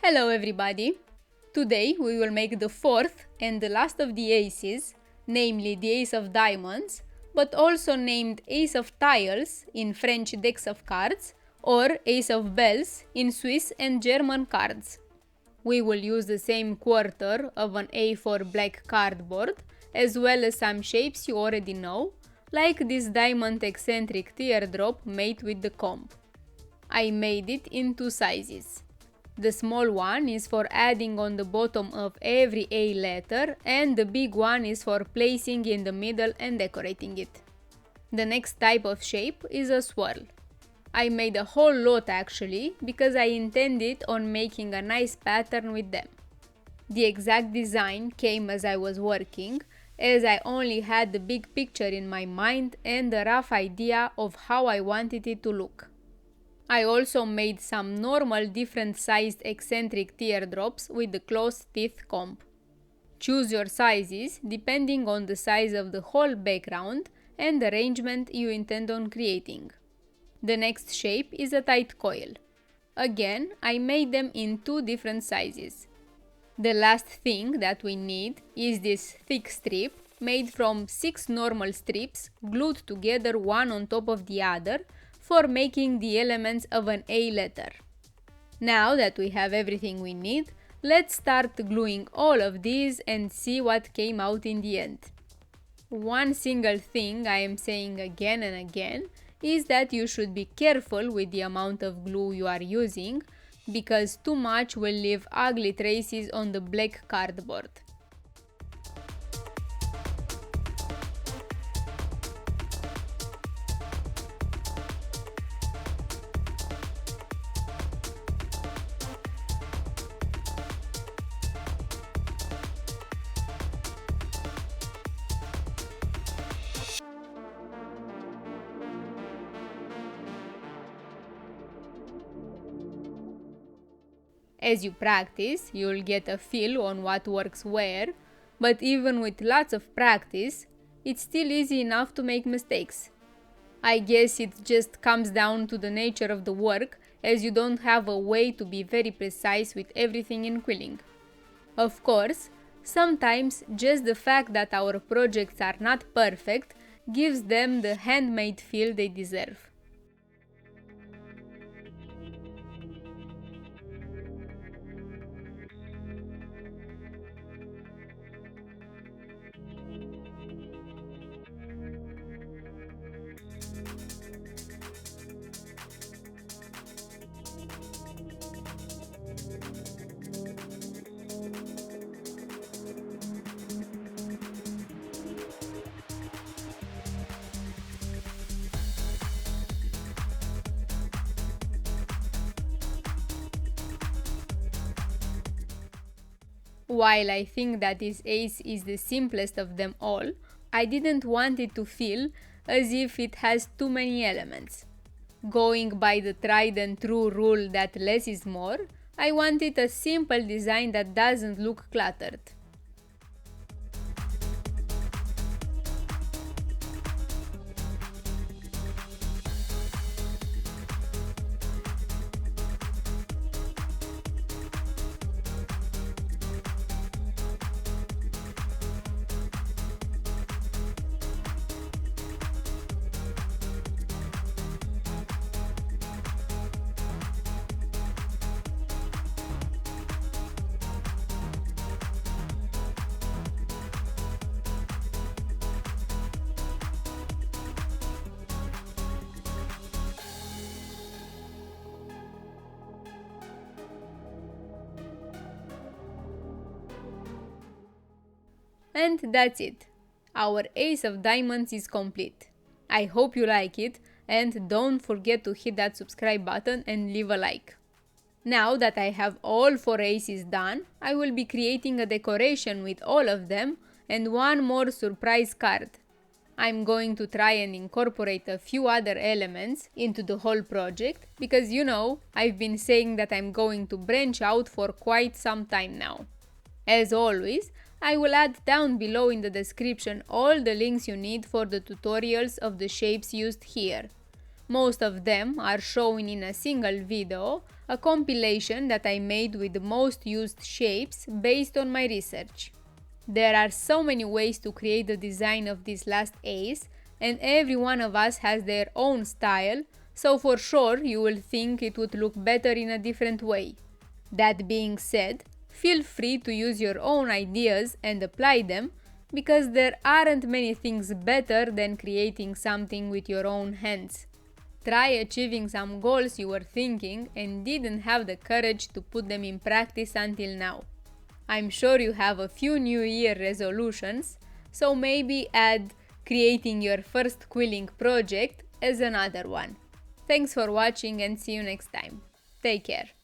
Hello everybody! Today we will make the fourth and the last of the aces, namely the Ace of Diamonds, but also named Ace of Tiles in French decks of cards, or Ace of Bells in Swiss and German cards. We will use the same quarter of an A4 black cardboard, as well as some shapes you already know, like this diamond eccentric teardrop made with the comb. I made it in two sizes. The small one is for adding on the bottom of every A letter, and the big one is for placing in the middle and decorating it. The next type of shape is a swirl. I made a whole lot actually, because I intended on making a nice pattern with them. The exact design came as I was working, as I only had the big picture in my mind and a rough idea of how I wanted it to look. I also made some normal different sized eccentric teardrops with the closed teeth comb. Choose your sizes depending on the size of the whole background and the arrangement you intend on creating. The next shape is a tight coil. Again, I made them in two different sizes. The last thing that we need is this thick strip made from 6 normal strips glued together one on top of the other for making the elements of an A letter. Now that we have everything we need, let's start gluing all of these and see what came out in the end. One single thing I am saying again and again is that you should be careful with the amount of glue you are using, because too much will leave ugly traces on the black cardboard. As you practice, you'll get a feel on what works where, but even with lots of practice, it's still easy enough to make mistakes. I guess it just comes down to the nature of the work, as you don't have a way to be very precise with everything in quilling. Of course, sometimes just the fact that our projects are not perfect gives them the handmade feel they deserve. While I think that this ace is the simplest of them all, I didn't want it to feel as if it has too many elements. Going by the tried and true rule that less is more, I wanted a simple design that doesn't look cluttered. And that's it. Our Ace of Diamonds is complete. I hope you like it, and don't forget to hit that subscribe button and leave a like. Now that I have all 4 aces done, I will be creating a decoration with all of them and one more surprise card. I'm going to try and incorporate a few other elements into the whole project, because you know, I've been saying that I'm going to branch out for quite some time now. As always, I will add down below in the description all the links you need for the tutorials of the shapes used here. Most of them are shown in a single video, a compilation that I made with the most used shapes based on my research. There are so many ways to create the design of this last ace, and every one of us has their own style, so for sure you will think it would look better in a different way. That being said, feel free to use your own ideas and apply them, because there aren't many things better than creating something with your own hands. Try achieving some goals you were thinking and didn't have the courage to put them in practice until now. I'm sure you have a few New Year resolutions, so maybe add creating your first quilling project as another one. Thanks for watching and see you next time. Take care.